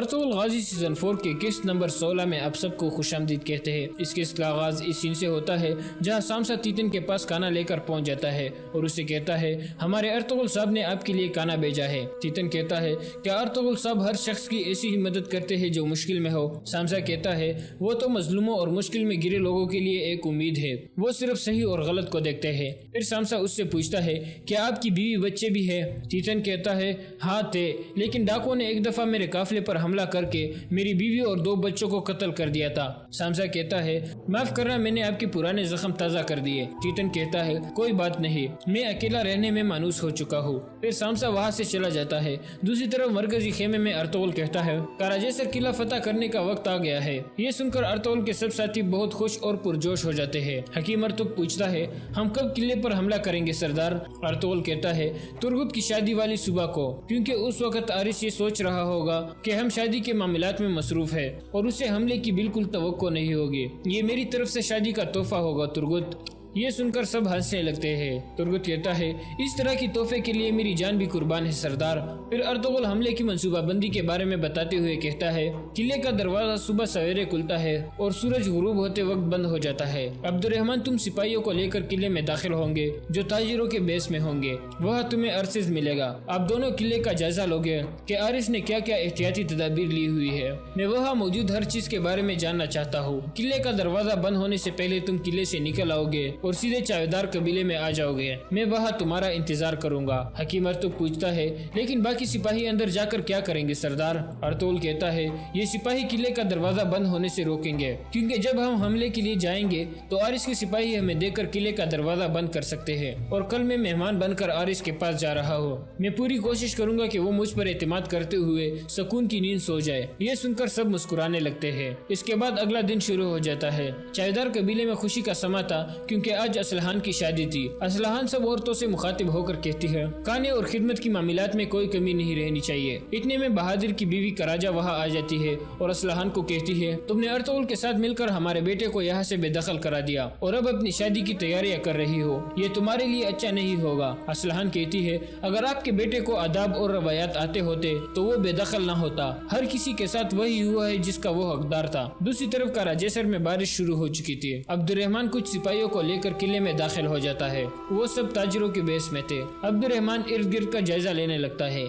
Ertugrul Ghazi season 4 کے قسط number 16 میں آپ سب کو خوش آمدید کہتے ہیں۔ اس قسط کا آغاز اس سین سے ہوتا ہے جہاں سامسا تیتن کے پاس کانا لے کر پہنچ جاتا ہے اور اسے کہتا ہے ہمارے ارطغرل صاحب نے آپ کے لیے کانا بھیجا ہے۔ تیتن کہتا ہے کیا ارطغرل صاحب ہر شخص کی ایسی ہی مدد کرتے ہیں جو مشکل میں ہو؟ سامسا کہتا ہے وہ تو مظلوموں اور مشکل میں گرے لوگوں کے لیے ایک امید ہے، وہ صرف صحیح اور غلط کو دیکھتے ہیں۔ پھر سامسا اس سے پوچھتا ہے کیا آپ کی بیوی بچے بھی ہے؟ تیتن کہتا ہے ہاں تھے، لیکن ڈاکو نے ایک دفعہ میرے قافلے پر حملہ کر کے میری بیوی اور 2 بچوں کو قتل کر دیا تھا۔ سامسا کہتا ہے معاف کرنا، میں نے آپ کے پرانے زخم تازہ کر دیے۔ تیتن کہتا ہے کوئی بات نہیں، میں اکیلا رہنے میں مانوس ہو چکا ہوں۔ پھر سامسا وہاں سے چلا جاتا ہے۔ دوسری طرف مرکزی خیمے میں ارطغرل کہتا ہے کاراجیسر قلعہ فتح کرنے کا وقت آ گیا ہے۔ یہ سن کر ارطغرل کے سب ساتھی بہت خوش اور پرجوش ہو جاتے ہیں۔ حکیم ارتک پوچھتا ہے ہم کب قلعے پر حملہ کریں گے سردار؟ ارطغرل کہتا ہے ترگت کی شادی والی صبح کو، کیونکہ اس وقت آرس یہ سوچ رہا ہوگا کہ ہم شادی کے معاملات میں مصروف ہے اور اسے حملے کی بالکل توقع نہیں ہوگی۔ یہ میری طرف سے شادی کا تحفہ ہوگا ترگت۔ یہ سن کر سب ہنسنے لگتے ہیں۔ ترگت کہتا ہے اس طرح کی تحفے کے لیے میری جان بھی قربان ہے سردار۔ پھر ارطغرل حملے کی منصوبہ بندی کے بارے میں بتاتے ہوئے کہتا ہے قلعے کا دروازہ صبح سویرے کھلتا ہے اور سورج غروب ہوتے وقت بند ہو جاتا ہے۔ عبد الرحمن تم سپاہیوں کو لے کر قلعے میں داخل ہوں گے جو تاجروں کے بیس میں ہوں گے، وہاں تمہیں ارسز ملے گا۔ آپ دونوں قلعے کا جائزہ لوگے کہ آرس نے کیا کیا احتیاطی تدابیر لی ہوئی ہے۔ میں وہاں موجود ہر چیز کے بارے میں جاننا چاہتا ہوں۔ قلعے کا دروازہ بند ہونے سے پہلے تم قلعے سے نکل آؤ گے اور سیدھے چاودار قبیلے میں آ جاؤ گے۔ میں وہاں تمہارا انتظار کروں گا۔ حکیم ارتک پوچھتا ہے لیکن باقی سپاہی اندر جا کر کیا کریں گے سردار؟ ارطغرل کہتا ہے یہ سپاہی قلعے کا دروازہ بند ہونے سے روکیں گے، کیونکہ جب ہم حملے کے لیے جائیں گے تو آرس کے سپاہی ہمیں دیکھ کر قلعے کا دروازہ بند کر سکتے ہیں، اور کل میں مہمان بن کر آرس کے پاس جا رہا ہوں۔ میں پوری کوشش کروں گا کہ وہ مجھ پر اعتماد کرتے ہوئے سکون کی نیند سو جائے۔ یہ سن کر سب مسکرانے لگتے ہیں۔ اس کے بعد اگلا دن شروع ہو جاتا ہے۔ چاودار قبیلے میں خوشی کا سما تھا کیونکہ آج اسلحان کی شادی تھی۔ اسلحان سب عورتوں سے مخاطب ہو کر کہتی ہے کھانے اور خدمت کی معاملات میں کوئی کمی نہیں رہنی چاہیے۔ اتنے میں بہادر کی بیوی کراجا وہاں آ جاتی ہے اور اسلحان کو کہتی ہے تم نے ارطغرل کے ساتھ مل کر ہمارے بیٹے کو یہاں سے بے دخل کرا دیا اور اب اپنی شادی کی تیاریاں کر رہی ہو، یہ تمہارے لیے اچھا نہیں ہوگا۔ اسلحان کہتی ہے اگر آپ کے بیٹے کو آداب اور روایات آتے ہوتے تو وہ بے دخل نہ ہوتا، ہر کسی کے ساتھ وہی ہوا ہے جس کا وہ حقدار تھا۔ دوسری طرف کاراجیسر میں بارش شروع ہو چکی تھی۔ عبد الرحمن کچھ سپاہیوں کو لے کر قلعے میں داخل ہو جاتا ہے۔ وہ سب تاجروں کے بیس میں تھے۔ عبد الرحمن ارد گرد کا جائزہ لینے لگتا ہے۔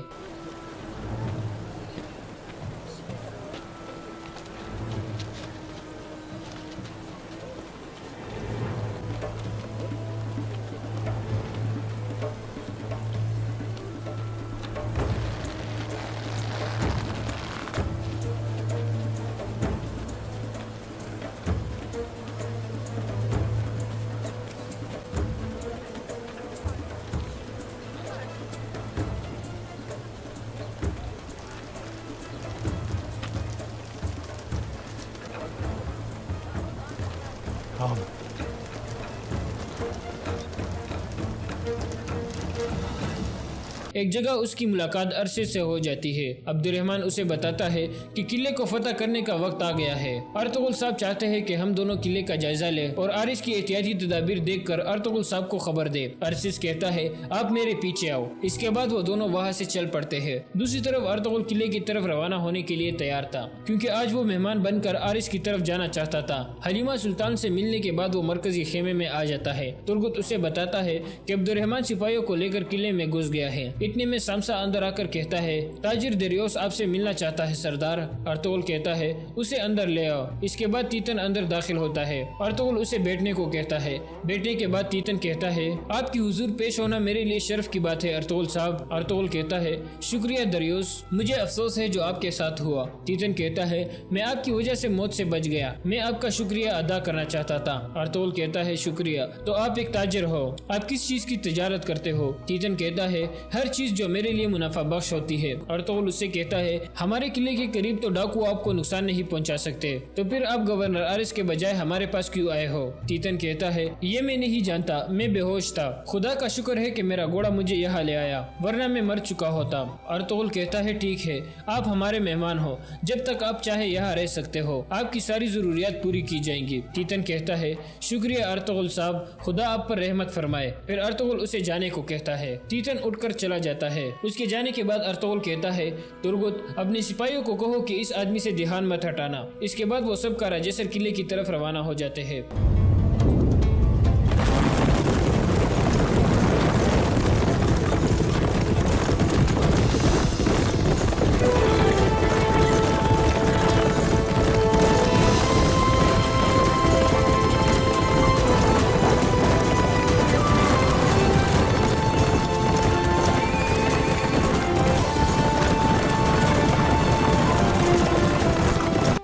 ایک جگہ اس کی ملاقات عرصے سے ہو جاتی ہے۔ عبد الرحمن اسے بتاتا ہے کہ قلعے کو فتح کرنے کا وقت آ گیا ہے۔ ارطغرل صاحب چاہتے ہیں کہ ہم دونوں قلعے کا جائزہ لیں اور آرس کی احتیاطی تدابیر دیکھ کر ارطغرل صاحب کو خبر دے۔ ارسس کہتا ہے آپ میرے پیچھے آؤ۔ اس کے بعد وہ دونوں وہاں سے چل پڑتے ہیں۔ دوسری طرف ارطغرل قلعے کی طرف روانہ ہونے کے لیے تیار تھا کیونکہ آج وہ مہمان بن کر آرس کی طرف جانا چاہتا تھا۔ حلیمہ سلطان سے ملنے کے بعد وہ مرکزی خیمے میں آ جاتا ہے۔ ترگت اسے بتاتا ہے کہ عبد الرحمن سپاہیوں کو لے کر قلعے میں گھس گیا ہے۔ اتنے میں سامسا اندر آ کر کہتا ہے تاجر دریوس آپ سے ملنا چاہتا ہے سردار۔ ارطغرل کہتا ہے اسے اندر لے آؤ۔ اس کے بعد تیتن اندر داخل ہوتا ہے۔ ارطغرل اسے بیٹھنے کو کہتا ہے۔ بیٹھنے کے بعد تیتن کہتا ہے آپ کی حضور پیش ہونا میرے لیے شرف کی بات ہے ارطغرل صاحب۔ ارطغرل کہتا ہے شکریہ دریوس، مجھے افسوس ہے جو آپ کے ساتھ ہوا۔ تیتن کہتا ہے میں آپ کی وجہ سے موت سے بچ گیا، میں آپ کا شکریہ ادا کرنا چاہتا تھا۔ ارطغرل کہتا ہے شکریہ، تو آپ ایک تاجر ہو، آپ کس چیز کی تجارت کرتے ہو؟ تیتن کہتا ہے ہر چیز جو میرے لیے منافع بخش ہوتی ہے۔ ارطغرل اس سے کہتا ہے ہمارے قلعے کے قریب تو ڈاکو آپ کو نقصان نہیں پہنچا سکتے، تو پھر آپ گورنر آرس کے بجائے ہمارے پاس کیوں آئے ہو؟ تیتن کہتا ہے یہ میں نہیں جانتا، میں بے ہوش تھا، خدا کا شکر ہے کہ میرا گھوڑا مجھے یہاں لے آیا، ورنہ میں مر چکا ہوتا۔ ارطغرل کہتا ہے ٹھیک ہے، آپ ہمارے مہمان ہو، جب تک آپ چاہے یہاں رہ سکتے ہو، آپ کی ساری ضروریات پوری کی جائیں گی۔ تیتن کہتا ہے شکریہ ارطغرل صاحب، خدا آپ پر رحمت فرمائے۔ پھر ارطغرل اسے جانے کو کہتا ہے۔ تیتن اٹھ کر چلا جاتا ہے۔ اس کے جانے کے بعد ارطغرل کہتا ہے ترگت اپنے سپاہیوں کو کہو کہ اس آدمی سے دھیان مت ہٹانا۔ اس کے بعد وہ سب کارا جیسر قلعے کی طرف روانہ ہو جاتے ہیں۔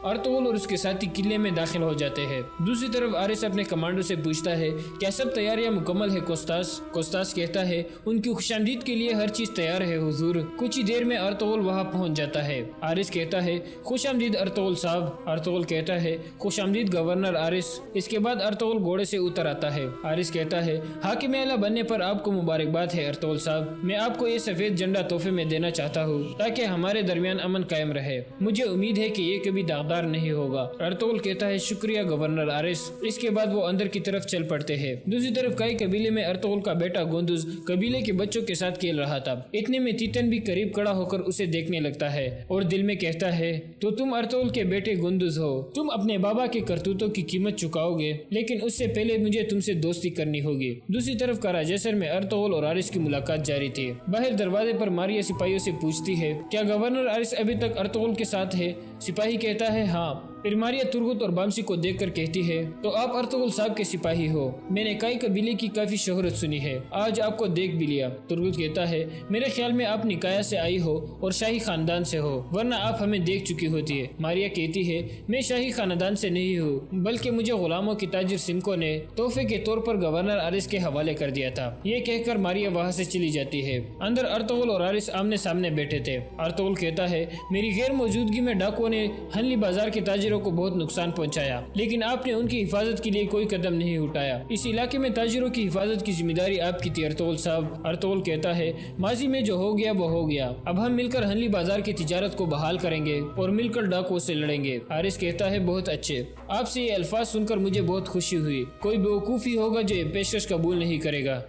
ارطغرل اور اس کے ساتھی قلعے میں داخل ہو جاتے ہیں۔ دوسری طرف آرس اپنے کمانڈو سے پوچھتا ہے کیا سب تیاریاں مکمل ہے کوستاس؟ کوستاس کہتا ہے ان کی خوشامدید کے لیے ہر چیز تیار ہے حضور۔ کچھ ہی دیر میں ارطغرل وہاں پہنچ جاتا ہے۔ آرس کہتا ہے خوش آمدید ارطغرل صاحب۔ ارطغرل کہتا ہے خوش آمدید گورنر آرس۔ اس کے بعد ارطغرل گھوڑے سے اتر آتا ہے۔ آرس کہتا ہے حاکم اعلیٰ بننے پر آپ کو مبارکباد ہے ارطغرل صاحب۔ میں آپ کو یہ سفید جھنڈا تحفے میں دینا چاہتا ہوں تاکہ ہمارے درمیان امن قائم رہے۔ مجھے امید ہے کہ یہ کبھی داغدار نہیں ہوگا۔ ارطغرل کہتا ہے شکریہ گورنر آرس۔ اس کے بعد وہ اندر کی طرف چل پڑتے ہیں۔ دوسری طرف کئی قبیلے میں ارطغرل کا بیٹا گوندز قبیلے کے بچوں کے ساتھ کھیل رہا تھا۔ اتنے میں تیتن بھی قریب کھڑا ہو کر اسے دیکھنے لگتا ہے اور دل میں کہتا ہے تو تم ارطغرل کے بیٹے گوندز ہو، تم اپنے بابا کے کرتوتوں کی قیمت چکاؤ گے، لیکن اس سے پہلے مجھے تم سے دوستی کرنی ہوگی۔ دوسری طرف کارا جیسر میں ارطغرل اور آرس کی ملاقات جاری تھی۔ باہر دروازے پر ماریا سپاہیوں سے پوچھتی ہے کیا گورنر آرس ابھی تک ارطغرل کے ساتھ ہے؟ سپاہی کہتا ہے ہاں۔ پھر ماریا ترگت اور بامسی کو دیکھ کر کہتی ہے تو آپ ارطغرل صاحب کے سپاہی ہو، میں نے کئی قبیلے کی کافی شہرت سنی ہے، آج آپ کو دیکھ بھی لیا۔ ترگت کہتا ہے میرے خیال میں آپ نکایا سے آئی ہو اور شاہی خاندان سے ہو، ورنہ آپ ہمیں دیکھ چکی ہوتی ہے۔ ماریا کہتی ہے میں شاہی خاندان سے نہیں ہوں، بلکہ مجھے غلاموں کی تاجر سمکو نے تحفے کے طور پر گورنر آرس کے حوالے کر دیا تھا۔ یہ کہہ کر ماریا وہاں سے چلی جاتی ہے۔ اندر ارطغرل اور آرس آمنے سامنے بیٹھے تھے۔ ارطغرل کہتا ہے میری غیر موجودگی میں ڈاکوؤں نے ہنلی بازار کے تاجروں کو بہت نقصان پہنچایا، لیکن آپ نے ان کی حفاظت کے لیے کوئی قدم نہیں اٹھایا۔ اس علاقے میں تاجروں کی حفاظت کی ذمہ داری آپ کی تھی ارطغرل صاحب۔ ارطغرل کہتا ہے ماضی میں جو ہو گیا وہ ہو گیا، اب ہم مل کر ہنلی بازار کی تجارت کو بحال کریں گے اور مل کر ڈاکوؤں سے لڑیں گے۔ آرس کہتا ہے بہت اچھے، آپ سے یہ الفاظ سن کر مجھے بہت خوشی ہوئی۔ کوئی بیوقوفی ہوگا جو یہ پیشکش قبول نہیں کرے گا۔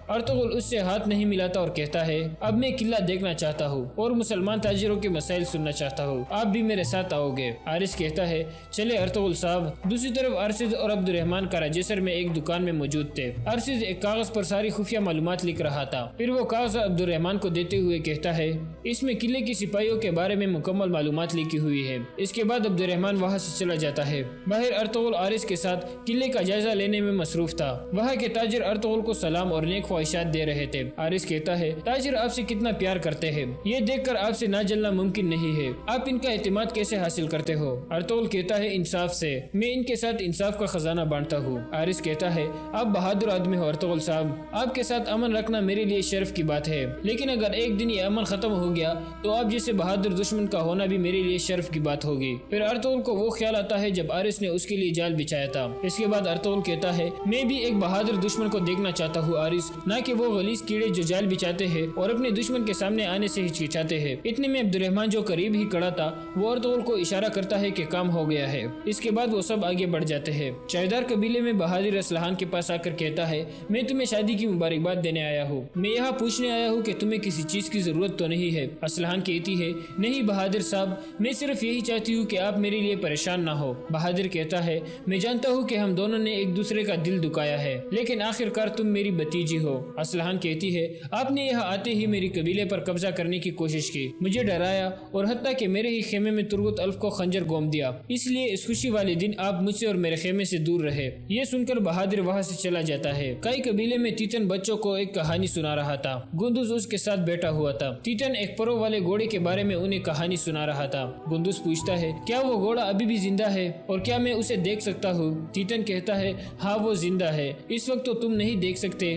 ارطغرل اس سے ہاتھ نہیں ملاتا اور کہتا ہے اب میں قلعہ دیکھنا چاہتا ہوں اور مسلمان تاجروں کے مسائل سننا چاہتا ہوں، آپ بھی میرے ساتھ آؤ گے؟ آرس کہتا ہے چلے ارطغرل صاحب۔ دوسری طرف ارشد اور عبد الرحمن کارا جیسر میں ایک دکان میں موجود تھے۔ ارشد ایک کاغذ پر ساری خفیہ معلومات لکھ رہا تھا، پھر وہ کاغذ عبد الرحمن کو دیتے ہوئے کہتا ہے اس میں قلعے کی سپاہیوں کے بارے میں مکمل معلومات لکھی ہوئی ہے۔ اس کے بعد عبد الرحمن وہاں سے چلا جاتا ہے۔ باہر ارطغرل آرس کے ساتھ قلعے کا جائزہ لینے میں مصروف تھا۔ وہاں کے تاجر ارطغرل کو سلام اور نیک خواہشات دے رہے تھے۔ آرس کہتا ہے تاجر آپ سے کتنا پیار کرتے ہیں، یہ دیکھ کر آپ سے نہ جلنا ممکن نہیں ہے، آپ ان کا اعتماد کیسے حاصل کرتے ہو؟ ارطغرل کہتا ہے انصاف سے، میں ان کے ساتھ انصاف کا خزانہ بانٹتا ہوں۔ آرس کہتا ہے آپ بہادر آدمی ہو ارطغرل صاحب، آپ کے ساتھ امن رکھنا میرے لیے شرف کی بات ہے، لیکن اگر ایک دن یہ امن ختم ہو گیا تو آپ جیسے بہادر دشمن کا ہونا بھی میرے لیے شرف کی بات ہوگی۔ پھر ارطغرل کو وہ خیال آتا ہے جب آرس نے اس کے لیے جال بچھایا تھا۔ اس کے بعد ارطغرل کہتا ہے میں بھی ایک بہادر دشمن کو دیکھنا چاہتا ہوں آرس، نہ کہ وہ غلیظ کیڑے جو جال بچاتے ہیں اور اپنے دشمن کے سامنے آنے سے ہچکچاتے ہیں۔ اتنے میں عبد الرحمن جو قریب ہی کھڑا تھا وہ ارطغرل کو اشارہ کرتا ہے کہ کام ہو گیا ہے۔ اس کے بعد وہ سب آگے بڑھ جاتے ہیں۔ چائدار قبیلے میں بہادر اسلحان کے پاس آ کر کہتا ہے میں تمہیں شادی کی مبارکباد دینے آیا ہوں، میں یہاں پوچھنے آیا ہوں کہ تمہیں کسی چیز کی ضرورت تو نہیں ہے؟ اسلحان کہتی ہے نہیں بہادر صاحب، میں صرف یہی چاہتی ہوں کہ آپ میرے لیے پریشان نہ ہو۔ بہادر کہتا ہے میں جانتا ہوں کہ ہم دونوں نے ایک دوسرے کا دل دکھایا ہے، لیکن آخر کار تم میری بھتیجی ہو۔ اسلحان کہتی ہے آپ نے یہاں آتے ہی میری قبیلے پر قبضہ کرنے کی کوشش کی، مجھے ڈرایا اور حتیٰ کہ میرے ہی خیمے میں ترگت الف کو خنجر گھوم دیا، اس لیے اس خوشی والے دن آپ مجھ سے اور میرے خیمے سے دور رہے۔ یہ سن کر بہادر وہاں سے چلا جاتا ہے۔ کئی قبیلے میں تیتن بچوں کو ایک کہانی سنا رہا تھا، گندوز اس کے ساتھ بیٹھا ہوا تھا۔ تیتن ایک پرو والے گھوڑے کے بارے میں انہیں کہانی سنا رہا تھا۔ گندوز پوچھتا ہے کیا وہ گھوڑا ابھی بھی زندہ ہے اور کیا میں اسے دیکھ سکتا ہوں؟ تیتن کہتا ہے ہاں وہ زندہ ہے، اس وقت تو تم نہیں دیکھ سکتے،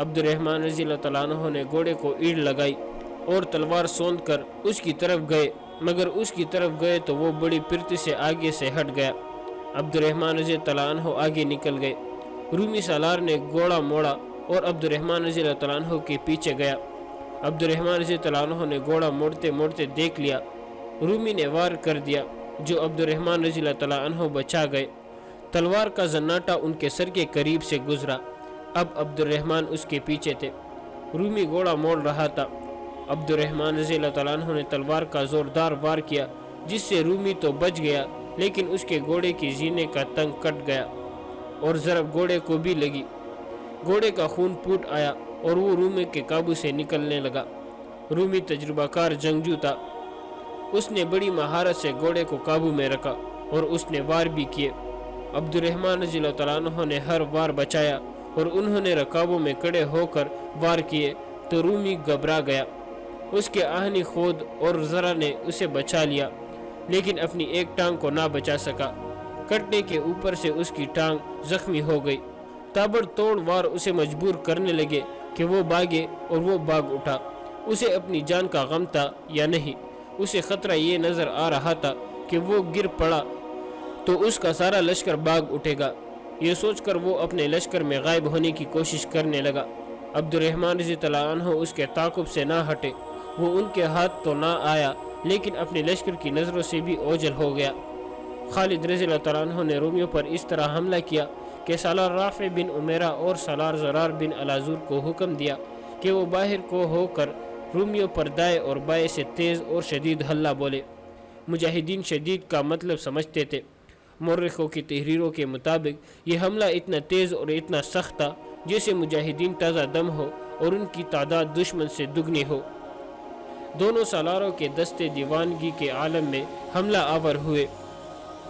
عبد الرحمن رضی اللہ تعالیٰ عنہ نے گھوڑے کو ایڑ لگائی اور تلوار سوند کر اس کی طرف گئے، مگر اس کی طرف گئے تو وہ بڑی پھرتی سے آگے سے ہٹ گیا۔ عبد الرحمن رضی اللہ تعالیٰ عنہ آگے نکل گئے۔ رومی سالار نے گھوڑا موڑا اور عبد الرحمن رضی اللہ تعالیٰ عنہ کے پیچھے گیا۔ عبد الرحمن رضی اللہ تعالیٰ عنہ نے گھوڑا موڑتے موڑتے دیکھ لیا، رومی نے وار کر دیا جو عبد الرحمن رضی اللہ تعالیٰ عنہ بچا گئے۔ تلوار کا زناٹا ان کے سر کے قریب سے گزرا۔ اب عبد الرحمن اس کے پیچھے تھے۔ رومی گھوڑا موڑ رہا تھا۔ عبد الرحمن رضی اللہ تعالیٰ عنہ نے تلوار کا زوردار وار کیا، جس سے رومی تو بچ گیا، لیکن اس کے گھوڑے کی زینے کا تنگ کٹ گیا اور ضرب گھوڑے کو بھی لگی۔ گھوڑے کا خون پھوٹ آیا اور وہ رومی کے قابو سے نکلنے لگا۔ رومی تجربہ کار جنگجو تھا۔ اس نے بڑی مہارت سے گھوڑے کو قابو میں رکھا اور اس نے وار بھی کیے۔ عبد الرحمن رضی اللہ تعالیٰ عنہ نے ہر وار بچایا اور انہوں نے رکابوں میں کھڑے ہو کر وار کیے تو رومی گھبرا گیا۔ اس کے آہنی خود اور ذرا نے اسے بچا لیا، لیکن اپنی ایک ٹانگ کو نہ بچا سکا۔ کٹنے کے اوپر سے اس کی ٹانگ زخمی ہو گئی۔ تابڑ توڑ وار اسے مجبور کرنے لگے کہ وہ بھاگے اور وہ بھاگ اٹھا۔ اسے اپنی جان کا غم تھا یا نہیں، اسے خطرہ یہ نظر آ رہا تھا کہ وہ گر پڑا تو اس کا سارا لشکر بھاگ اٹھے گا۔ یہ سوچ کر وہ اپنے لشکر میں غائب ہونے کی کوشش کرنے لگا۔ عبد الرحمن رضی اللہ عنہ اس کے تعاقب سے نہ ہٹے۔ وہ ان کے ہاتھ تو نہ آیا، لیکن اپنے لشکر کی نظروں سے بھی اوجھل ہو گیا۔ خالد رضی اللہ تعالیٰ عنہ نے رومیوں پر اس طرح حملہ کیا کہ سالار رافع بن عمیرہ اور سالار زرار بن الازور کو حکم دیا کہ وہ باہر کو ہو کر رومیوں پر دائیں اور بائیں سے تیز اور شدید حملہ بولے۔ مجاہدین شدید کا مطلب سمجھتے تھے۔ مورخوں کی تحریروں کے مطابق یہ حملہ اتنا تیز اور اتنا سخت تھا جیسے مجاہدین تازہ دم ہو اور ان کی تعداد دشمن سے دگنی ہو۔ دونوں سالاروں کے دستے دیوانگی کے عالم میں حملہ آور ہوئے۔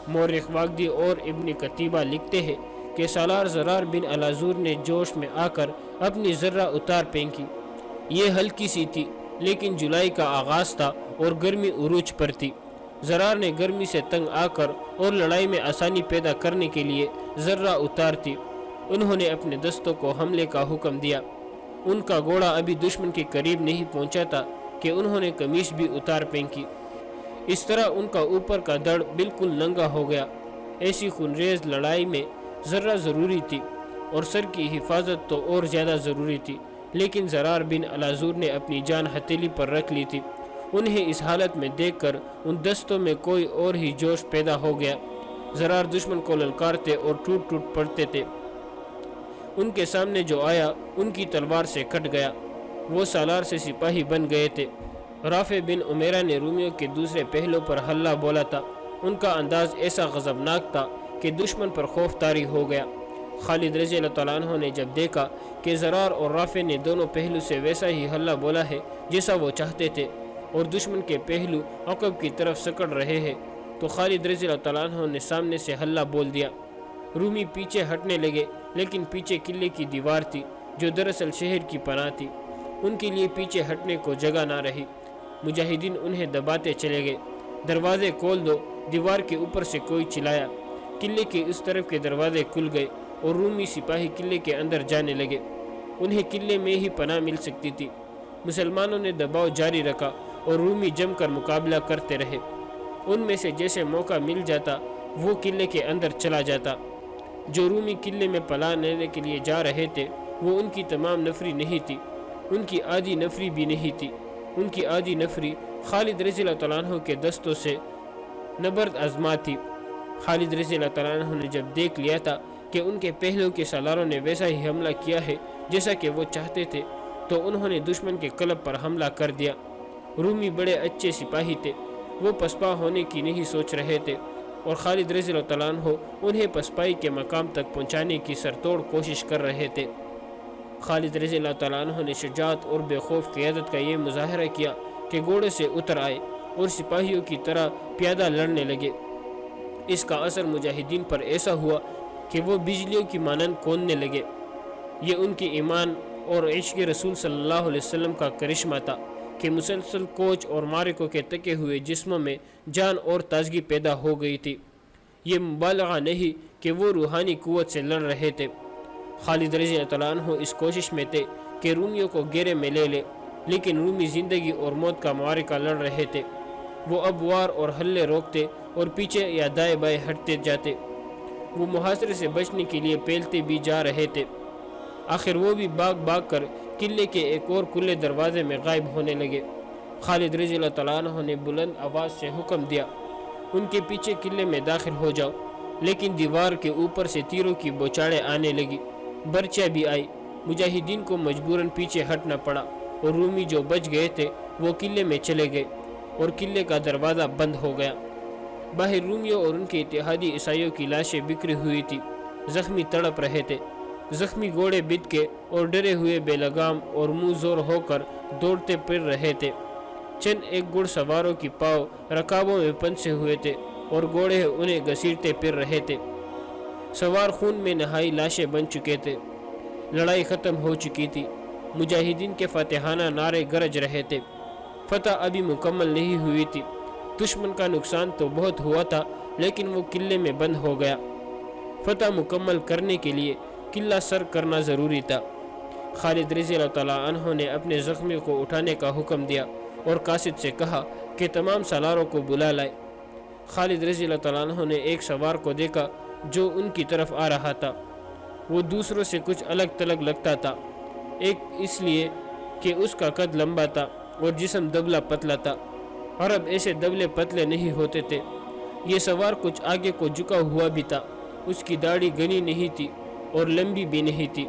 مورخ واقدی اور ابن قتیبہ لکھتے ہیں کہ سالار زرار بن الازور نے جوش میں آ کر اپنی ذرہ اتار پھینکی۔ یہ ہلکی سی تھی، لیکن جولائی کا آغاز تھا اور گرمی عروج پر تھی۔ زرار نے گرمی سے تنگ آ کر اور لڑائی میں آسانی پیدا کرنے کے لیے ذرہ اتار تھی۔ انہوں نے اپنے دستوں کو حملے کا حکم دیا۔ ان کا گھوڑا ابھی دشمن کے قریب نہیں پہنچا تھا کہ انہوں نے قمیص بھی اتار پھینکی۔ اس طرح ان کا اوپر کا دڑ بالکل ننگا ہو گیا۔ ایسی خونریز لڑائی میں ذرہ ضروری تھی اور سر کی حفاظت تو اور زیادہ ضروری تھی، لیکن زرار بن الازور نے اپنی جان ہتھیلی پر رکھ لی تھی۔ انہیں اس حالت میں دیکھ کر ان دستوں میں کوئی اور ہی جوش پیدا ہو گیا۔ زرار دشمن کو للکارتے اور ٹوٹ ٹوٹ پڑتے تھے۔ ان کے سامنے جو آیا ان کی تلوار سے کٹ گیا۔ وہ سالار سے سپاہی بن گئے تھے۔ رافع بن عمیرہ نے رومیوں کے دوسرے پہلو پر حملہ بولا تھا۔ ان کا انداز ایسا غضبناک تھا کہ دشمن پر خوف طاری ہو گیا۔ خالد رضی اللہ تعالیٰ عنہ نے جب دیکھا کہ زرار اور رافع نے دونوں پہلو سے ویسا ہی حملہ بولا ہے جیسا وہ چاہتے تھے اور دشمن کے پہلو عقب کی طرف سکڑ رہے ہیں، تو خالد رضی اللہ تعالیٰ عنہ نے سامنے سے حملہ بول دیا۔ رومی پیچھے ہٹنے لگے، لیکن پیچھے قلعے کی دیوار تھی جو دراصل شہر کی پناہ تھی۔ ان کے لیے پیچھے ہٹنے کو جگہ نہ رہی۔ مجاہدین انہیں دباتے چلے گئے۔ دروازے کھول دو، دیوار کے اوپر سے کوئی چلایا۔ قلعے کے اس طرف کے دروازے کھل گئے اور رومی سپاہی قلعے کے اندر جانے لگے۔ انہیں قلعے میں ہی پناہ مل سکتی تھی۔ مسلمانوں نے دباؤ جاری رکھا اور رومی جم کر مقابلہ کرتے رہے۔ ان میں سے جیسے موقع مل جاتا وہ قلعے کے اندر چلا جاتا۔ جو رومی قلعے میں پناہ لینے کے لیے جا رہے تھے وہ ان کی تمام نفری نہیں تھی، ان کی آدھی نفری بھی نہیں تھی۔ ان کی آدھی نفری خالد رضی اللہ تعالیٰ عنہ کے دستوں سے نبرد آزما تھی۔ خالد رضی اللہ تعالیٰ عنہ نے جب دیکھ لیا تھا کہ ان کے پہلو کے سالاروں نے ویسا ہی حملہ کیا ہے جیسا کہ وہ چاہتے تھے، تو انہوں نے دشمن کے قلب پر حملہ کر دیا۔ رومی بڑے اچھے سپاہی تھے، وہ پسپا ہونے کی نہیں سوچ رہے تھے اور خالد رضی اللہ تعالیٰ عنہ انہیں پسپائی کے مقام تک پہنچانے کی سرتوڑ کوشش کر رہے تھے۔ خالد رضی اللہ تعالیٰ عنہ نے شجاعت اور بے خوف قیادت کا یہ مظاہرہ کیا کہ گھوڑے سے اتر آئے اور سپاہیوں کی طرح پیادہ لڑنے لگے۔ اس کا اثر مجاہدین پر ایسا ہوا کہ وہ بجلیوں کی مانند کوننے لگے۔ یہ ان کے ایمان اور عشق رسول صلی اللہ علیہ وسلم کا کرشمہ تھا کہ مسلسل کوچ اور معرکوں کے تکے ہوئے جسموں میں جان اور تازگی پیدا ہو گئی تھی۔ یہ مبالغہ نہیں کہ وہ روحانی قوت سے لڑ رہے تھے۔ خالد رضی اللہ عنہ اس کوشش میں تھے کہ رومیوں کو گھیرے میں لے لے، لیکن رومی زندگی اور موت کا معرکہ لڑ رہے تھے۔ وہ اب وار اور حلے روکتے اور پیچھے یا دائیں بائیں ہٹتے جاتے۔ وہ محاصرے سے بچنے کے لیے پھیلتے بھی جا رہے تھے۔ آخر وہ بھی بھاگ کر قلعے کے ایک اور کھلے دروازے میں غائب ہونے لگے۔ خالد رضی اللہ تعالیٰ عنہ نے بلند آواز سے حکم دیا، ان کے پیچھے قلعے میں داخل ہو جاؤ، لیکن دیوار کے اوپر سے تیروں کی بوچھاریں آنے لگی، برچہ بھی آئی۔ مجاہدین کو مجبوراً پیچھے ہٹنا پڑا اور رومی جو بچ گئے تھے وہ قلعے میں چلے گئے اور قلعے کا دروازہ بند ہو گیا۔ باہر رومیوں اور ان کے اتحادی عیسائیوں کی لاشیں بکھری ہوئی تھی، زخمی تڑپ رہے تھے۔ زخمی گھوڑے بد کے اور ڈرے ہوئے بے لگام اور منہ زور ہو کر دوڑتے پھر رہے تھے۔ چند ایک گھڑ سواروں کی پاؤں رکابوں میں پنسے ہوئے تھے اور گھوڑے انہیں گھسیٹتے پھر رہے تھے۔ سوار خون میں نہائی لاشیں بن چکے تھے۔ لڑائی ختم ہو چکی تھی۔ مجاہدین کے فاتحانہ نعرے گرج رہے تھے۔ فتح ابھی مکمل نہیں ہوئی تھی۔ دشمن کا نقصان تو بہت ہوا تھا، لیکن وہ قلعے میں بند ہو گیا۔ فتح مکمل کرنے کے لیے قلعہ سر کرنا ضروری تھا۔ خالد رضی اللہ تعالیٰ عنہ نے اپنے زخمیوں کو اٹھانے کا حکم دیا اور قاصد سے کہا کہ تمام سالاروں کو بلا لائے۔ خالد رضی اللہ تعالیٰ عنہ نے ایک سوار کو دیکھا جو ان کی طرف آ رہا تھا۔ وہ دوسروں سے کچھ الگ تلگ لگتا تھا، ایک اس لیے کہ اس کا قد لمبا تھا اور جسم دبلا پتلا تھا۔ عرب ایسے دبلے پتلے نہیں ہوتے تھے۔ یہ سوار کچھ آگے کو جھکا ہوا بھی تھا۔ اس کی داڑھی گھنی نہیں تھی اور لمبی بھی نہیں تھی۔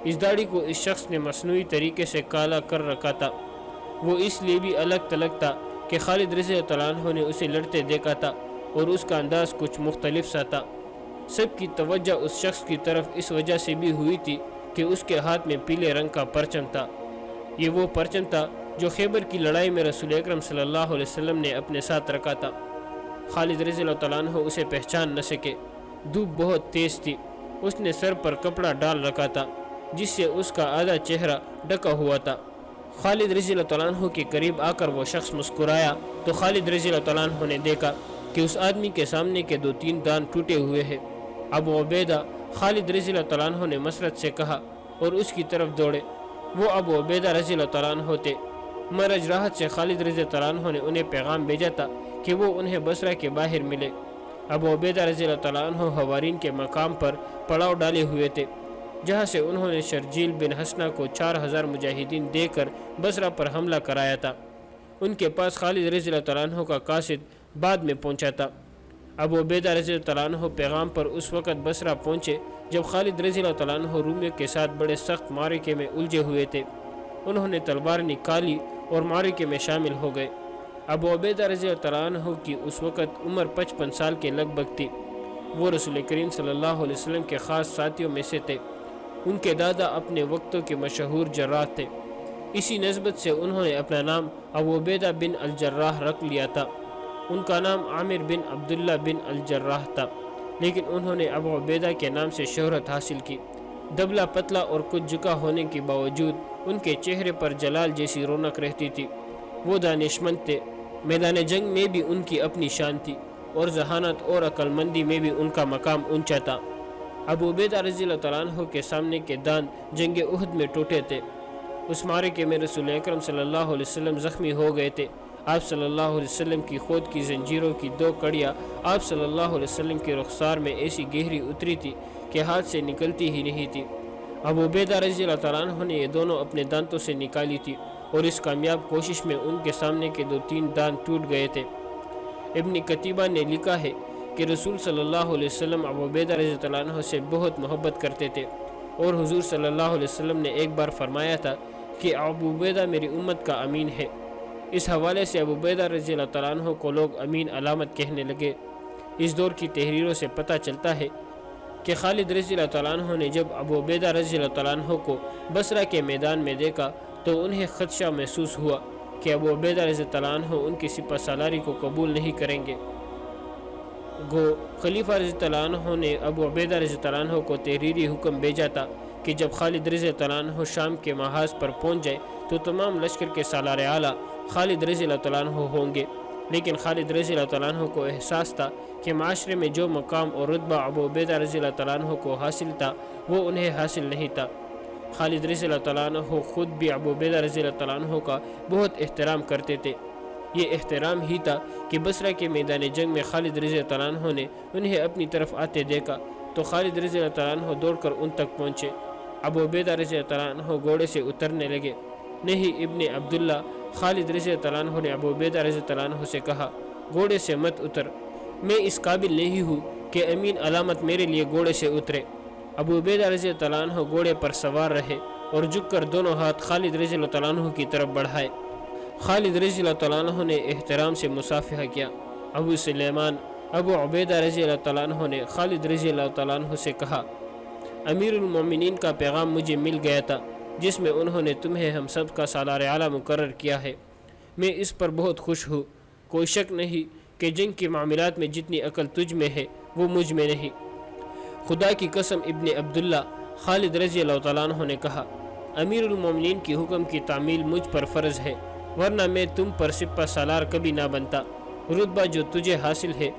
اس داڑھی کو اس شخص نے مصنوعی طریقے سے کالا کر رکھا تھا۔ وہ اس لیے بھی الگ تلگ تھا کہ خالد رضی اللہ عنہ نے اسے لڑتے دیکھا تھا اور اس کا انداز کچھ مختلف سا تھا۔ سب کی توجہ اس شخص کی طرف اس وجہ سے بھی ہوئی تھی کہ اس کے ہاتھ میں پیلے رنگ کا پرچم تھا۔ یہ وہ پرچم تھا جو خیبر کی لڑائی میں رسول اکرم صلی اللہ علیہ وسلم نے اپنے ساتھ رکھا تھا۔ خالد رضی اللہ عنہ اسے پہچان نہ سکے۔ دھوپ بہت تیز تھی۔ اس نے سر پر کپڑا ڈال رکھا تھا جس سے اس کا آدھا چہرہ ڈھکا ہوا تھا۔ خالد رضی اللہ عنہ کے قریب آ کر وہ شخص مسکرایا تو خالد رضی اللہ عنہ نے دیکھا کہ اس آدمی کے سامنے کے 2-3 دانت ٹوٹے ہوئے ہیں۔ ابو عبیدہ، خالد رضی اللہ عنہ نے مسرت سے کہا اور اس کی طرف دوڑے۔ وہ ابو عبیدہ رضی اللہ عنہ تھے۔ مرج راحت سے خالد رضی اللہ عنہ نے انہیں پیغام بھیجا تھا کہ وہ انہیں بصرہ کے باہر ملے۔ ابو عبیدہ رضی اللہ عنہ حوارین کے مقام پر پڑاؤ ڈالے ہوئے تھے، جہاں سے انہوں نے شرجیل بن حسنہ کو 4000 مجاہدین دے کر بصرہ پر حملہ کرایا تھا۔ ان کے پاس خالد رضی اللہ عنہ کا قاصد بعد میں پہنچا تھا۔ ابو عبیدہ رضی اللہ عنہ پیغام پر اس وقت بصرہ پہنچے جب خالد رضی اللہ عنہ رومیوں کے ساتھ بڑے سخت معرکے میں الجھے ہوئے تھے۔ انہوں نے تلوار نکالی اور معرکے میں شامل ہو گئے۔ ابو عبیدہ رضی اللہ عنہ کی اس وقت عمر 55 سال کے لگ بھگ تھی۔ وہ رسول کریم صلی اللہ علیہ وسلم کے خاص ساتھیوں میں سے تھے۔ ان کے دادا اپنے وقتوں کے مشہور جراح تھے۔ اسی نسبت سے انہوں نے اپنا نام ابو عبیدہ بن الجراح رکھ لیا تھا۔ ان کا نام عامر بن عبداللہ بن الجراح تھا، لیکن انہوں نے ابو عبیدہ کے نام سے شہرت حاصل کی۔ دبلا پتلا اور کچھ جھکا ہونے کے باوجود ان کے چہرے پر جلال جیسی رونق رہتی تھی۔ وہ دانشمند تھے۔ میدان جنگ میں بھی ان کی اپنی شان تھی اور ذہانت اور عقل مندی میں بھی ان کا مقام اونچا تھا۔ ابو عبیدہ رضی اللہ عنہ کے سامنے کے دانت جنگ احد میں ٹوٹے تھے۔ اس معرکے میں رسول اکرم صلی اللہ علیہ وسلم زخمی ہو گئے تھے۔ آپ صلی اللہ علیہ وسلم کی خود کی زنجیروں کی 2 کڑیاں آپ صلی اللہ علیہ وسلم کے رخسار میں ایسی گہری اتری تھی کہ ہاتھ سے نکلتی ہی نہیں تھی۔ ابو عبیدہ رضی اللہ عنہ نے یہ دونوں اپنے دانتوں سے نکالی تھی اور اس کامیاب کوشش میں ان کے سامنے کے 2-3 دانت ٹوٹ گئے تھے۔ ابن قتیبہ نے لکھا ہے کہ رسول صلی اللہ علیہ وسلم ابو عبیدہ رضی اللہ عنہ سے بہت محبت کرتے تھے، اور حضور صلی اللہ علیہ وسلم نے ایک بار فرمایا تھا کہ ابو عبیدہ میری امت کا امین ہے۔ اس حوالے سے ابو عبیدہ رضی اللہ عنہ کو لوگ امین علامت کہنے لگے۔ اس دور کی تحریروں سے پتہ چلتا ہے کہ خالد رضی اللہ عنہ نے جب ابو عبیدہ رضی اللہ عنہ کو بصرہ کے میدان میں دیکھا تو انہیں خدشہ محسوس ہوا کہ ابو عبیدہ رضی اللہ عنہ ان کی سپہ سالاری کو قبول نہیں کریں گے۔ گو خلیفہ رضی اللہ عنہ نے ابو عبیدہ رضی اللہ عنہ کو تحریری حکم بھیجا تھا کہ جب خالد رضی اللہ عنہ شام کے محاذ پر پہنچ جائے تو تمام لشکر کے سالار اعلیٰ خالد رضی اللہ عنہ ہوں گے، لیکن خالد رضی اللہ عنہ کو احساس تھا کہ معاشرے میں جو مقام اور رتبہ ابو عبیدہ رضی اللہ تعالیٰ عنہ کو حاصل تھا وہ انہیں حاصل نہیں تھا۔ خالد رضی اللہ تعالیٰ عنہ خود بھی ابو عبیدہ رضی اللہ تعالیٰ عنہ کا بہت احترام کرتے تھے۔ یہ احترام ہی تھا کہ بصرہ کے میدان جنگ میں خالد رضی اللہ تعالیٰ عنہ نے انہیں اپنی طرف آتے دیکھا تو خالد رضی اللہ تعالیٰ عنہ دوڑ کر ان تک پہنچے۔ ابو عبیدہ رضی اللہ تعالیٰ عنہ گھوڑے سے اترنے لگے۔ نہیں ابن عبداللہ، خالد رضی اللہ تعالیٰ عنہ نے ابو عبیدہ رضی اللہ تعالیٰ عنہ سے کہا، گھوڑے سے مت اتر، میں اس قابل نہیں ہوں کہ امین علامت میرے لیے گھوڑے سے اترے۔ ابو عبیدہ رضی اللہ تعالیٰ عنہ گھوڑے پر سوار رہے اور جھک کر دونوں ہاتھ خالد رضی اللہ تعالیٰ عنہ کی طرف بڑھائے۔ خالد رضی اللہ تعالیٰ عنہ نے احترام سے مصافحہ کیا۔ ابو سلیمان ابو عبیدہ رضی اللہ تعالیٰ عنہ نے خالد رضی اللہ تعالیٰ عنہ سے کہا، امیر المومنین کا پیغام مجھے مل گیا تھا جس میں انہوں نے تمہیں ہم سب کا سالار اعلیٰ مقرر کیا ہے۔ میں اس پر بہت خوش ہوں۔ کوئی شک نہیں کہ جنگ کے معاملات میں جتنی عقل تجھ میں ہے وہ مجھ میں نہیں۔ خدا کی قسم ابن عبداللہ، خالد رضی اللہ تعالیٰ عنہ نے کہا، امیر المومنین کی حکم کی تعمیل مجھ پر فرض ہے، ورنہ میں تم پر سپہ سالار کبھی نہ بنتا۔ رتبہ جو تجھے حاصل ہے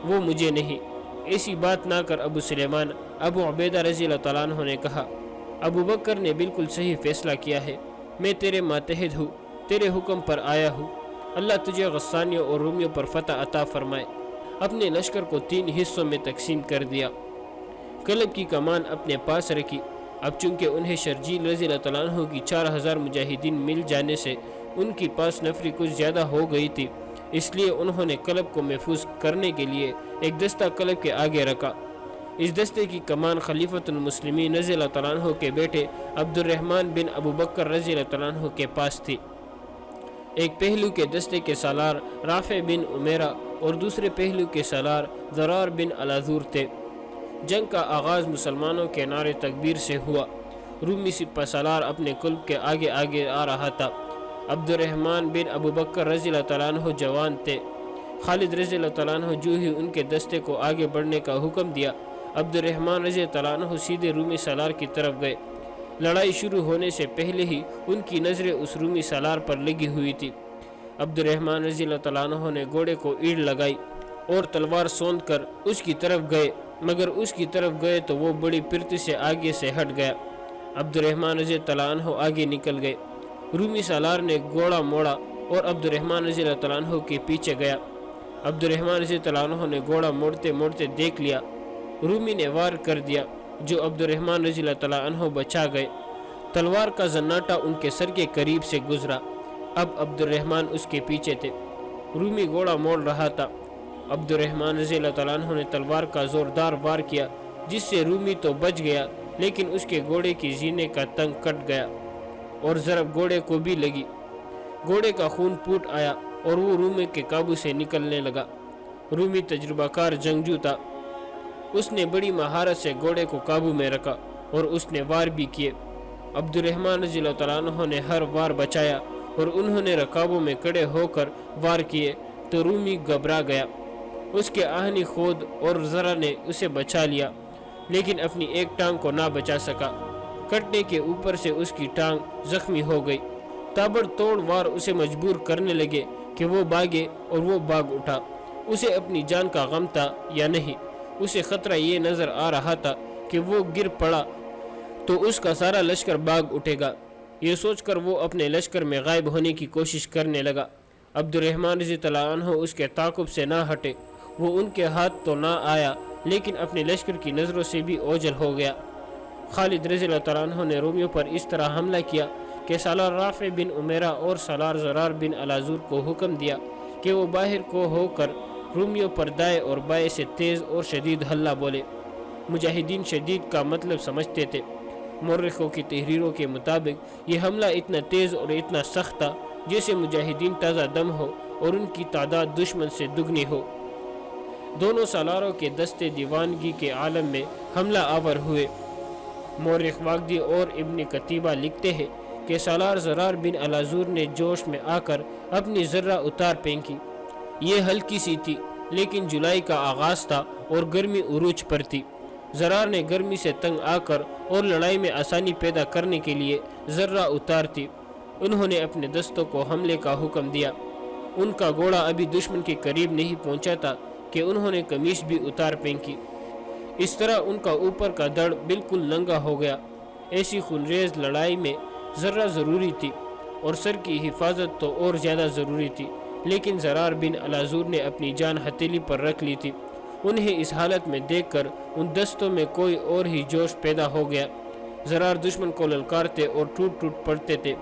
وہ مجھے نہیں۔ ایسی بات نہ کر ابو سلیمان ابو عبیدہ رضی اللہ تعالیٰ عنہ نے کہا، ابو بکر نے بالکل صحیح فیصلہ کیا ہے، میں تیرے ماتحت ہوں، تیرے حکم پر آیا ہوں۔ اللہ تجھے غسانیوں اور رومیوں پر فتح عطا فرمائے۔ اپنے لشکر کو 3 حصوں میں تقسیم کر دیا۔ کلب کی کمان اپنے پاس رکھی۔ اب چونکہ انہیں شرجیل رضی اللہ تعالیٰ عنہ کی 4000 مجاہدین مل جانے سے ان کی پاس نفری کچھ زیادہ ہو گئی تھی، اس لیے انہوں نے کلب کو محفوظ کرنے کے لیے ایک دستہ کلب کے آگے رکھا۔ اس دستے کی کمان خلیفۃ المسلمین رضی اللہ تعالیٰ عنہ کے بیٹے عبد الرحمن بن ابو بکر رضی اللہ تعالیٰ عنہ کے پاس تھی۔ ایک پہلو کے دستے کے سالار رافع بن عمیرہ اور دوسرے پہلو کے سالار ضرار بن الازور تھے۔ جنگ کا آغاز مسلمانوں کے نعرے تکبیر سے ہوا۔ رومی سپہ سالار اپنے کلب کے آگے آگے آ رہا تھا۔ عبد الرحمن بن ابو بکر رضی اللہ تعالیٰ عنہ جوان تھے۔ خالد رضی اللہ تعالیٰ عنہ جو ہی ان کے دستے کو آگے بڑھنے کا حکم دیا، عبد الرحمن رضی اللہ تعالیٰ عنہ سیدھے رومی سالار کی طرف گئے۔ لڑائی شروع ہونے سے پہلے ہی ان کی نظریں اس رومی سالار پر لگی ہوئی تھی۔ عبد الرحمن رضی اللہ تعالیٰ عنہ نے گھوڑے کو ایڑ لگائی اور تلوار سوند کر اس کی طرف گئے، مگر اس کی طرف گئے تو وہ بڑی پھرتی سے آگے سے ہٹ گیا۔ عبد الرحمن رضی اللہ عنہ آگے نکل گئے۔ رومی سالار نے گھوڑا موڑا اور عبد الرحمن رضی اللہ عنہ کے پیچھے گیا۔ عبد الرحمن رضی اللہ عنہ نے گھوڑا موڑتے موڑتے دیکھ لیا، رومی نے وار کر دیا جو عبد الرحمن رضی اللہ عنہ بچا گئے۔ تلوار کا زناٹا ان کے سر کے قریب سے گزرا۔ اب عبد الرحمن اس کے پیچھے تھے۔ رومی گھوڑا موڑ رہا تھا۔ عبد الرحمن رضی اللہ عنہ نے تلوار کا زوردار وار کیا جس سے رومی تو بچ گیا، لیکن اس کے گھوڑے کی زینے کا تنگ کٹ گیا اور ضرب گھوڑے کو بھی لگی۔ گھوڑے کا خون پھوٹ آیا اور وہ رومی کے قابو سے نکلنے لگا۔ رومی تجربہ کار جنگجو تھا۔ اس نے بڑی مہارت سے گھوڑے کو قابو میں رکھا اور اس نے وار بھی کیے۔ عبد الرحمن رضی اللہ عنہ نے ہر وار بچایا اور انہوں نے رکابوں میں کھڑے ہو کر وار کیے تو رومی گھبرا گیا۔ اس کے آہنی خود اور ذرا نے اسے بچا لیا، لیکن اپنی ایک ٹانگ کو نہ بچا سکا۔ کٹنے کے اوپر سے اس کی ٹانگ زخمی ہو گئی۔ تابڑ توڑ وار اسے مجبور کرنے لگے کہ وہ بھاگے اور وہ بھاگ اٹھا۔ اسے اپنی جان کا غم تھا یا نہیں، اسے خطرہ یہ نظر آ رہا تھا کہ وہ گر پڑا تو اس کا سارا لشکر بھاگ اٹھے گا۔ یہ سوچ کر وہ اپنے لشکر میں غائب ہونے کی کوشش کرنے لگا۔ عبد الرحمن رضی اللہ عنہ اس کے تعاقب سے نہ ہٹے۔ وہ ان کے ہاتھ تو نہ آیا لیکن اپنے لشکر کی نظروں سے بھی اوجھل ہو گیا۔ خالد رضی اللہ عنہ نے رومیوں پر اس طرح حملہ کیا کہ سالار رافع بن عمیرہ اور سالار ضرار بن الازور کو حکم دیا کہ وہ باہر کو ہو کر رومیوں پر دائیں اور بائیں سے تیز اور شدید حملہ بولے۔ مجاہدین شدید کا مطلب سمجھتے تھے۔ مورخوں کی تحریروں کے مطابق یہ حملہ اتنا تیز اور اتنا سخت تھا جیسے مجاہدین تازہ دم ہو اور ان کی تعداد دشمن سے دگنی ہو۔ دونوں سالاروں کے دستے دیوانگی کے عالم میں حملہ آور ہوئے۔ مورخ واقدی اور ابن قتیبہ لکھتے ہیں کہ سالار ضرار بن الازور نے جوش میں آ کر اپنی ذرہ اتار پھینکی۔ یہ ہلکی سی تھی لیکن جولائی کا آغاز تھا اور گرمی عروج پر تھی۔ ضرار نے گرمی سے تنگ آ کر اور لڑائی میں آسانی پیدا کرنے کے لیے ذرہ اتار تھی۔ انہوں نے اپنے دستوں کو حملے کا حکم دیا۔ ان کا گھوڑا ابھی دشمن کے قریب نہیں پہنچا تھا کہ انہوں نے قمیص بھی اتار پھینکی۔ اس طرح ان کا اوپر کا دڑ بالکل ننگا ہو گیا۔ ایسی خونریز لڑائی میں ذرہ ضروری تھی اور سر کی حفاظت تو اور زیادہ ضروری تھی، لیکن زرار بن الازور نے اپنی جان ہتھیلی پر رکھ لی تھی۔ انہیں اس حالت میں دیکھ کر ان دستوں میں کوئی اور ہی جوش پیدا ہو گیا۔ زرار دشمن کو للکارتے اور ٹوٹ ٹوٹ پڑتے تھے۔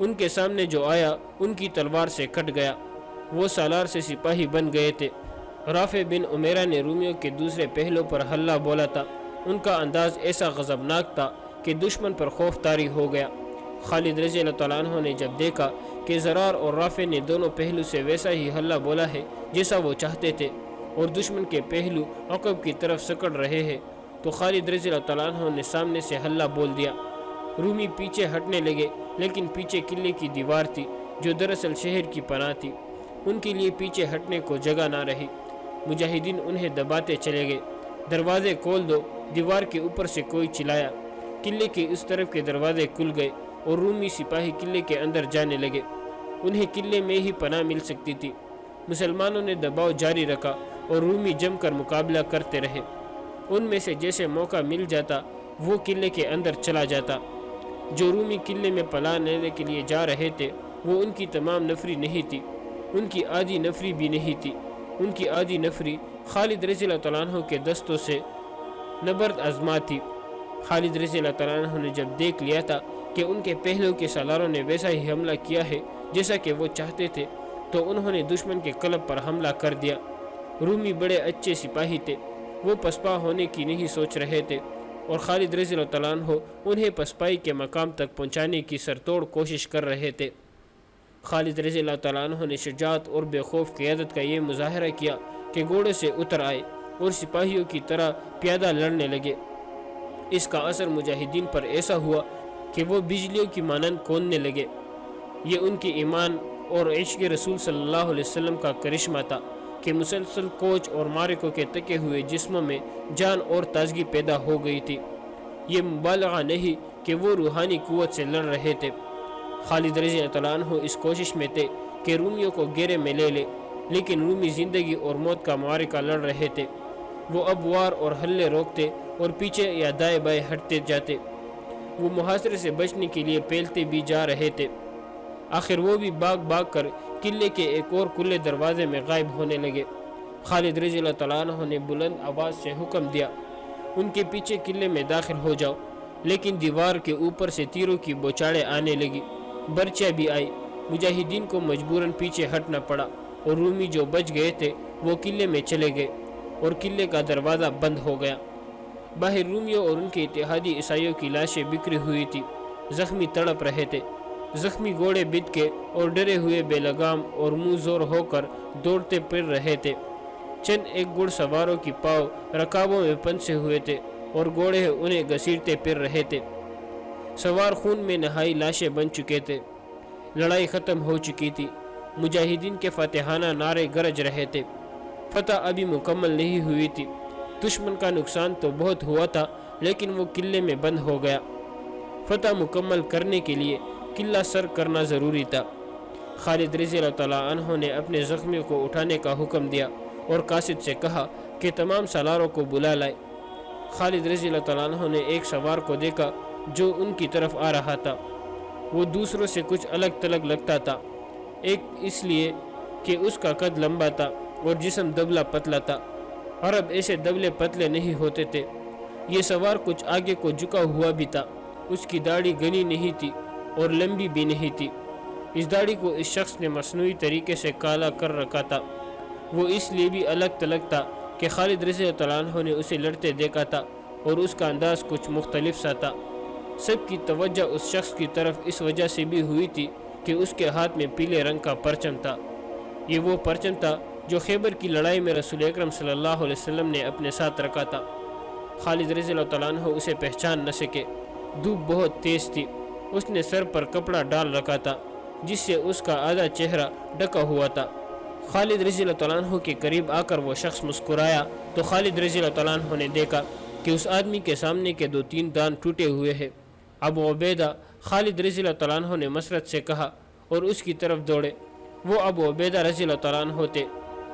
ان کے سامنے جو آیا ان کی تلوار سے کٹ گیا۔ وہ سالار سے سپاہی بن گئے تھے۔ رافع بن عمیرہ نے رومیوں کے دوسرے پہلو پر حلہ بولا تھا۔ ان کا انداز ایسا غضبناک تھا کہ دشمن پر خوف طاری ہو گیا۔ خالد رضی اللہ تعالیٰ عنہ نے جب دیکھا کہ زرار اور رافع نے دونوں پہلو سے ویسا ہی حلہ بولا ہے جیسا وہ چاہتے تھے، اور دشمن کے پہلو عقب کی طرف سکڑ رہے ہیں، تو خالد رضی اللہ تعالیٰ عنہ نے سامنے سے حلہ بول دیا۔ رومی پیچھے ہٹنے لگے، لیکن پیچھے قلعے کی دیوار تھی جو دراصل شہر کی پناہ تھی۔ ان کے لیے پیچھے ہٹنے کو جگہ نہ رہی۔ مجاہدین انہیں دباتے چلے گئے۔ دروازے کھول دو، دیوار کے اوپر سے کوئی چلایا۔ قلعے کے اس طرف کے دروازے کھل گئے اور رومی سپاہی قلعے کے اندر جانے لگے۔ انہیں قلعے میں ہی پناہ مل سکتی تھی۔ مسلمانوں نے دباؤ جاری رکھا اور رومی جم کر مقابلہ کرتے رہے۔ ان میں سے جیسے موقع مل جاتا وہ قلعے کے اندر چلا جاتا۔ جو رومی قلعے میں پناہ لینے کے لیے جا رہے تھے وہ ان کی تمام نفری نہیں تھی، ان کی آدھی نفری بھی نہیں تھی۔ ان کی آدھی نفری خالد رضی اللہ تعالیٰ عنہ کے دستوں سے نبرد آزما تھی۔ خالد رضی اللہ تعالیٰ عنہ نے جب دیکھ لیا تھا کہ ان کے پہلو کے سالاروں نے ویسا ہی حملہ کیا ہے جیسا کہ وہ چاہتے تھے، تو انہوں نے دشمن کے قلب پر حملہ کر دیا۔ رومی بڑے اچھے سپاہی تھے، وہ پسپا ہونے کی نہیں سوچ رہے تھے، اور خالد رضی اللہ تعالیٰ عنہ انہیں پسپائی کے مقام تک پہنچانے کی سرتوڑ کوشش کر رہے تھے۔ خالد رضی اللہ تعالیٰ عنہ نے شجاعت اور بے خوف قیادت کا یہ مظاہرہ کیا کہ گھوڑے سے اتر آئے اور سپاہیوں کی طرح پیادہ لڑنے لگے۔ اس کا اثر مجاہدین پر ایسا ہوا کہ وہ بجلیوں کی مانند کوننے لگے۔ یہ ان کے ایمان اور عشق رسول صلی اللہ علیہ وسلم کا کرشمہ تھا کہ مسلسل کوچ اور معرکوں کے تکے ہوئے جسموں میں جان اور تازگی پیدا ہو گئی تھی۔ یہ مبالغہ نہیں کہ وہ روحانی قوت سے لڑ رہے تھے۔ خالد رضی اللہ تعالیٰ عنہ اس کوشش میں تھے کہ رومیوں کو گھیرے میں لے لے، لیکن رومی زندگی اور موت کا معرکہ لڑ رہے تھے۔ وہ اب وار اور حلے روکتے اور پیچھے یا دائیں بائیں ہٹتے جاتے۔ وہ محاصرے سے بچنے کے لیے پھیلتے بھی جا رہے تھے۔ آخر وہ بھی بھاگ بھاگ کر قلعے کے ایک اور کھلے دروازے میں غائب ہونے لگے۔ خالد رضی اللہ تعالیٰ عنہ نے بلند آواز سے حکم دیا، ان کے پیچھے قلعے میں داخل ہو جاؤ، لیکن دیوار کے اوپر سے تیروں کی بوچھاڑیں آنے لگی، برچیاں بھی آئی۔ مجاہدین کو مجبوراً پیچھے ہٹنا پڑا، اور رومی جو بچ گئے تھے وہ قلعے میں چلے گئے اور قلعے کا دروازہ بند ہو گیا۔ باہر رومیوں اور ان کے اتحادی عیسائیوں کی لاشیں بکھری ہوئی تھی، زخمی تڑپ رہے تھے۔ زخمی گھوڑے بت کے اور ڈرے ہوئے بے لگام اور منہ زور ہو کر دوڑتے پھر رہے تھے۔ چند ایک گھڑ سواروں کی پاؤں رکابوں میں پنسے ہوئے تھے اور گھوڑے انہیں گھسیٹتے پھر رہے تھے۔ سوار خون میں نہائی لاشیں بن چکے تھے۔ لڑائی ختم ہو چکی تھی۔ مجاہدین کے فاتحانہ نعرے گرج رہے تھے۔ فتح ابھی مکمل نہیں ہوئی تھی۔ دشمن کا نقصان تو بہت ہوا تھا، لیکن وہ قلعے میں بند ہو گیا۔ فتح مکمل کرنے کے لیے قلعہ سر کرنا ضروری تھا۔ خالد رضی اللہ تعالیٰ عنہ نے اپنے زخمیوں کو اٹھانے کا حکم دیا اور قاصد سے کہا کہ تمام سالاروں کو بلا لائے۔ خالد رضی اللہ تعالیٰ عنہ نے ایک سوار کو دیکھا جو ان کی طرف آ رہا تھا۔ وہ دوسروں سے کچھ الگ تلگ لگتا تھا، ایک اس لیے کہ اس کا قد لمبا تھا اور جسم دبلا پتلا تھا۔ عرب ایسے دبلے پتلے نہیں ہوتے تھے۔ یہ سوار کچھ آگے کو جھکا ہوا بھی تھا۔ اس کی داڑھی گھنی نہیں تھی اور لمبی بھی نہیں تھی۔ اس داڑھی کو اس شخص نے مصنوعی طریقے سے کالا کر رکھا تھا۔ وہ اس لیے بھی الگ تلگ تھا کہ خالد رضی اللہ عنہ نے اسے لڑتے دیکھا تھا اور اس کا انداز کچھ مختلف سا تھا۔ سب کی توجہ اس شخص کی طرف اس وجہ سے بھی ہوئی تھی کہ اس کے ہاتھ میں پیلے رنگ کا پرچم تھا۔ یہ وہ پرچم تھا جو خیبر کی لڑائی میں رسول اکرم صلی اللہ علیہ وسلم نے اپنے ساتھ رکھا تھا۔ خالد رضی اللہ عنہ اسے پہچان نہ سکے۔ دھوپ بہت تیز تھی۔ اس نے سر پر کپڑا ڈال رکھا تھا جس سے اس کا آدھا چہرہ ڈھکا ہوا تھا۔ خالد رضی اللہ عنہ کے قریب آ کر وہ شخص مسکرایا تو خالد رضی اللہ عنہ نے دیکھا کہ اس آدمی کے سامنے کے 2-3 دان ٹوٹے ہوئے ہیں۔ ابو عبیدہ، خالد رضی اللہ عنہ نے مسرت سے کہا اور اس کی طرف دوڑے۔ وہ ابو عبیدہ رضی اللہ عنہ تھے۔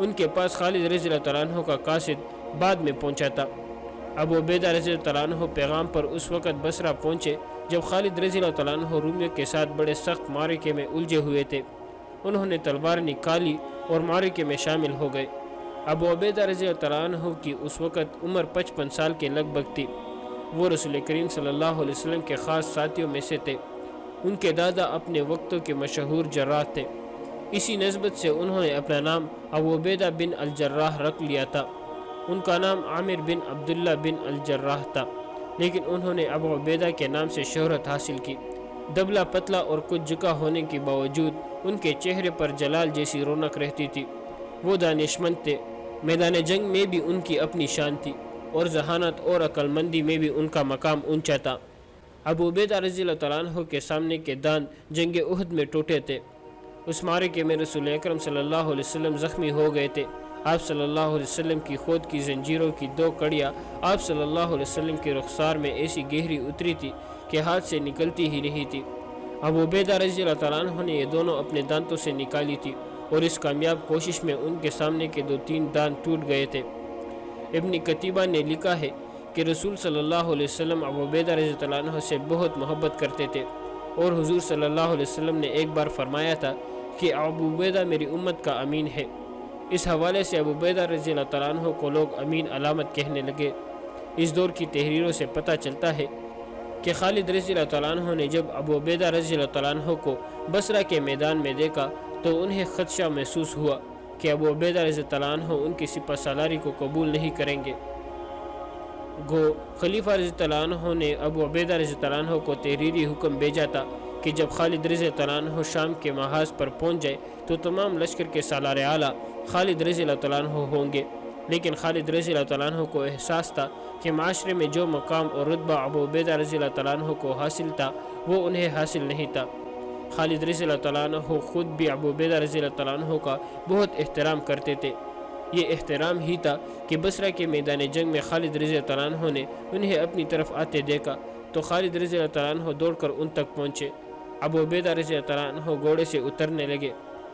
ان کے پاس خالد رضی اللہ تعالیٰ عنہ کا قاصد بعد میں پہنچا تھا۔ ابو عبیدہ رضی اللہ تعالیٰ عنہ پیغام پر اس وقت بصرہ پہنچے جب خالد رضی اللہ تعالیٰ عنہ رومیوں کے ساتھ بڑے سخت معرکے میں الجھے ہوئے تھے۔ انہوں نے تلوار نکالی اور معرکے میں شامل ہو گئے۔ ابو عبیدہ رضی اللہ تعالیٰ عنہ کی اس وقت عمر 55 سال کے لگ بھگ تھی۔ وہ رسول کریم صلی اللہ علیہ وسلم کے خاص ساتھیوں میں سے تھے۔ ان کے دادا اپنے وقتوں کے مشہور جراح تھے۔ اسی نسبت سے انہوں نے اپنا نام ابو عبیدہ بن الجراح رکھ لیا تھا۔ ان کا نام عامر بن عبداللہ بن الجراح تھا، لیکن انہوں نے ابو عبیدہ کے نام سے شہرت حاصل کی۔ دبلا پتلا اور کچھ جھکا ہونے کے باوجود ان کے چہرے پر جلال جیسی رونق رہتی تھی۔ وہ دانشمند تھے، میدان جنگ میں بھی ان کی اپنی شان تھی اور ذہانت اور عقل مندی میں بھی ان کا مقام اونچا تھا۔ ابو عبیدہ رضی اللہ تعالیٰ عنہ کے سامنے کے دان جنگ احد میں ٹوٹے تھے۔ اس معرکے میں رسول اکرم صلی اللہ علیہ وسلم زخمی ہو گئے تھے۔ آپ صلی اللہ علیہ وسلم کی خود کی زنجیروں کی 2 کڑیاں آپ صلی اللہ علیہ وسلم کے رخسار میں ایسی گہری اتری تھی کہ ہاتھ سے نکلتی ہی نہیں تھی۔ ابو عبیدہ رضی اللہ تعالیٰ عنہ نے یہ دونوں اپنے دانتوں سے نکالی تھی اور اس کامیاب کوشش میں ان کے سامنے کے 2-3 دانت ٹوٹ گئے تھے۔ ابن قتیبہ نے لکھا ہے کہ رسول صلی اللہ علیہ وسلم ابو عبیدہ رضی اللہ عنہ سے بہت محبت کرتے تھے، اور حضور صلی اللہ علیہ وسلم نے ایک بار فرمایا تھا کہ ابو عبیدہ میری امت کا امین ہے۔ اس حوالے سے ابو عبیدہ رضی اللہ تعالیٰ عنہ کو لوگ امین علامت کہنے لگے۔ اس دور کی تحریروں سے پتہ چلتا ہے کہ خالد رضی اللہ تعالیٰ عنہ نے جب ابو عبیدہ رضی اللہ تعالیٰ عنہ کو بصرہ کے میدان میں دیکھا تو انہیں خدشہ محسوس ہوا کہ ابو عبیدہ رضی اللہ عنہ ان کی سپہ سالاری کو قبول نہیں کریں گے۔ گو خلیفہ رضی اللہ عنہ نے ابو عبیدہ رضی اللہ عنہ کو تحریری حکم بھیجا تھا کہ جب خالد رضی اللہ عنہ شام کے محاذ پر پہنچ جائے تو تمام لشکر کے سالار اعلیٰ خالد رضی اللہ عنہ ہوں گے، لیکن خالد رضی اللہ عنہ کو احساس تھا کہ معاشرے میں جو مقام اور رتبہ ابو عبیدہ رضی اللہ عنہ کو حاصل تھا وہ انہیں حاصل نہیں تھا۔ خالد رضی اللہ عنہ خود بھی ابو عبیدہ رضی اللہ عنہ کا بہت احترام کرتے تھے۔ یہ احترام ہی تھا کہ بصرہ کے میدان جنگ میں خالد رضی اللہ عنہ نے انہیں اپنی طرف آتے دیکھا تو خالد رضی اللہ عنہ دوڑ کر ان تک پہنچے۔ ابو عبیدہ رضی اللہ عنہ گھوڑے سے اترنے لگے۔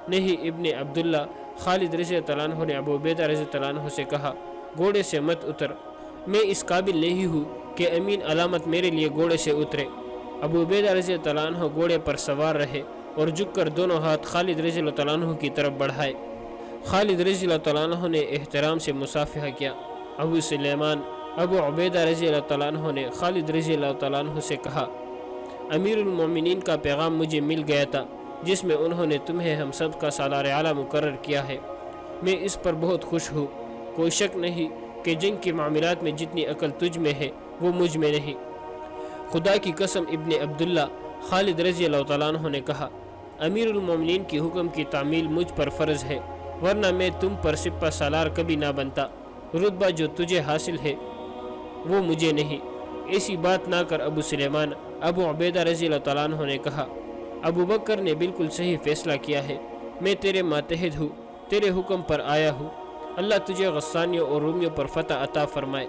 نہیں ابن عبداللہ، خالد رضی اللہ عنہ نے ابو عبیدہ رضی اللہ عنہ سے کہا، گھوڑے سے مت اتر، میں اس قابل نہیں ہوں کہ امین علامت میرے لیے گھوڑے سے اترے۔ ابو عبیدہ رضی اللہ عنہ گھوڑے پر سوار رہے اور جھک کر دونوں ہاتھ خالد رضی اللہ عنہ کی طرف بڑھائے۔ خالد رضی اللہ عنہ نے احترام سے مصافحہ کیا۔ ابو سلیمان ابو عبیدہ رضی اللہ عنہ نے خالد رضی اللہ عنہ سے کہا، امیر المومنین کا پیغام مجھے مل گیا تھا جس میں انہوں نے تمہیں ہم سب کا سالار اعلیٰ مقرر کیا ہے۔ میں اس پر بہت خوش ہوں۔ کوئی شک نہیں کہ جنگ کے معاملات میں جتنی عقل تجھ میں ہے وہ مجھ میں نہیں۔ خدا کی قسم ابن عبداللہ، خالد رضی اللہ عنہ نے کہا، امیر المومنین کی حکم کی تعمیل مجھ پر فرض ہے، ورنہ میں تم پر سپہ سالار کبھی نہ بنتا۔ رتبہ جو تجھے حاصل ہے وہ مجھے نہیں۔ ایسی بات نہ کر ابو سلیمان ابو عبیدہ رضی اللہ عنہ نے کہا، ابو بکر نے بالکل صحیح فیصلہ کیا ہے، میں تیرے ماتحت ہوں، تیرے حکم پر آیا ہوں، اللہ تجھے غسانیوں اور رومیوں پر فتح عطا فرمائے۔